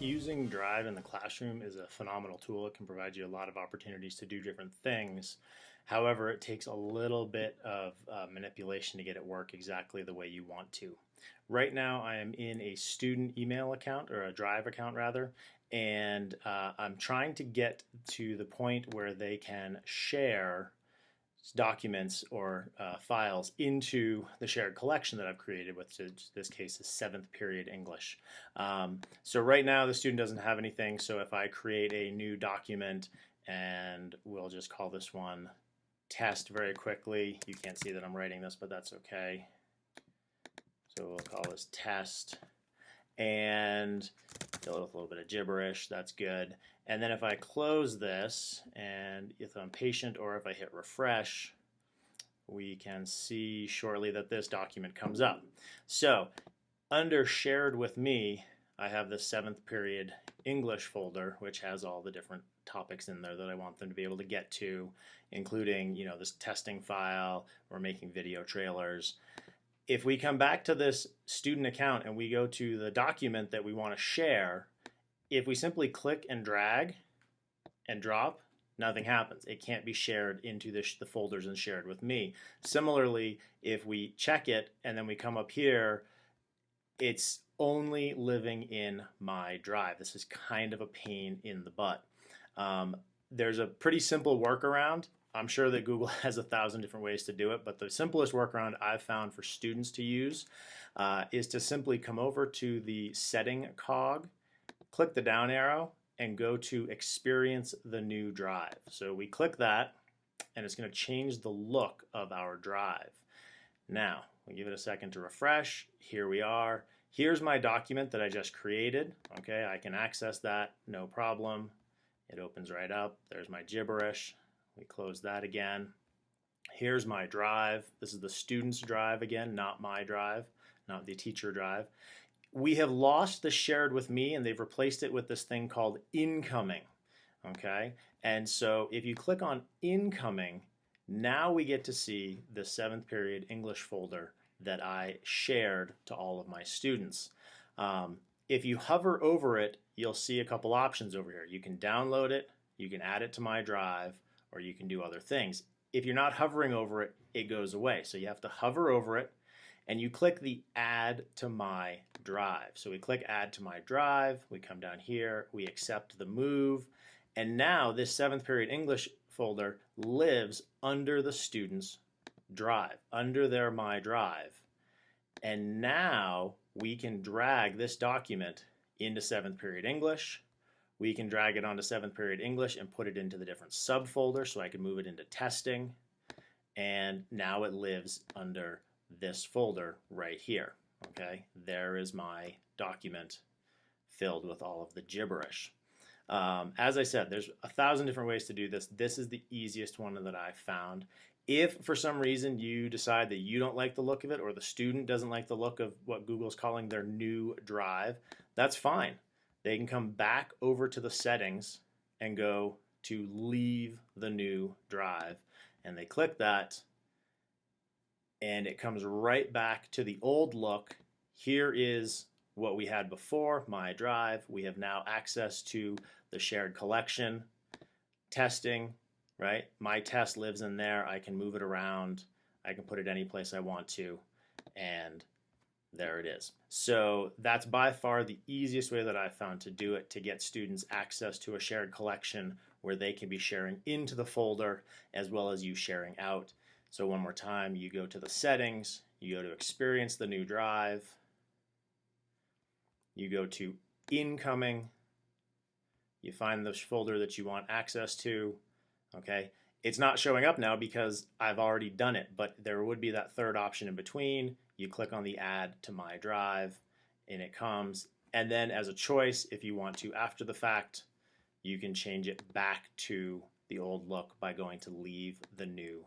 Using Drive in the classroom is a phenomenal tool. It can provide you a lot of opportunities to do different things. However, it takes a little bit of manipulation to get it work exactly the way you want to. Right now, I am in a student email account, or a Drive account rather, and I'm trying to get to the point where they can share documents or files into the shared collection that I've created, which in this case is 7th period English. So right now the student doesn't have anything, so if I create a new document, and we'll just call this one test very quickly. You can't see that I'm writing this, but that's okay. So we'll call this test, and fill it with a little bit of gibberish. That's good. And then if I close this, and if I'm patient or if I hit refresh, we can see shortly that this document comes up. So under shared with me, I have the 7th period English folder, which has all the different topics in there that I want them to be able to get to, including, this testing file or making video trailers. If we come back to this student account and we go to the document that we want to share, if we simply click and drag and drop, nothing happens. It can't be shared into the folders and shared with me. Similarly, if we check it and then we come up here, it's only living in my drive. This is kind of a pain in the butt. There's a pretty simple workaround. I'm sure that Google has 1,000 different ways to do it, but the simplest workaround I've found for students to use is to simply come over to the setting cog, click the down arrow, and go to experience the new drive. So we click that, and it's going to change the look of our drive. Now, we give it a second to refresh. Here we are. Here's my document that I just created. Okay, I can access that, no problem. It opens right up. There's my gibberish. We close that again. Here's my drive. This is the student's drive again, not my drive, not the teacher drive. We have lost the shared with me, and they've replaced it with this thing called incoming. Okay, and so if you click on incoming, now we get to see the 7th period English folder that I shared to all of my students. If you hover over it, you'll see a couple options over here. You can download it, you can add it to my drive, or you can do other things. If you're not hovering over it, it goes away. So you have to hover over it, and you click the add to my drive. So we click add to my drive, we come down here, we accept the move, and now this 7th period English folder lives under the student's drive, under their my drive. And now we can drag this document into 7th period English. We can drag it onto 7th period English and put it into the different subfolders, so I can move it into testing, and now it lives under this folder right here. Okay, there is my document filled with all of the gibberish. As I said, there's 1,000 different ways to do this. This is the easiest one that I've found. If for some reason you decide that you don't like the look of it, or the student doesn't like the look of what Google's calling their new drive, that's fine. They can come back over to the settings and go to leave the new drive, and they click that, and it comes right back to the old look. Here is what we had before, my drive. We have now access to the shared collection, testing, right? My test lives in there. I can move it around. I can put it any place I want to, and there it is. So that's by far the easiest way that I've found to do it, to get students access to a shared collection where they can be sharing into the folder as well as you sharing out. So one more time, you go to the settings, you go to experience the new drive, you go to incoming, you find the folder that you want access to. Okay, it's not showing up now because I've already done it, but there would be that third option in between. You click on the add to my drive, and it comes. And then as a choice, if you want to, after the fact, you can change it back to the old look by going to leave the new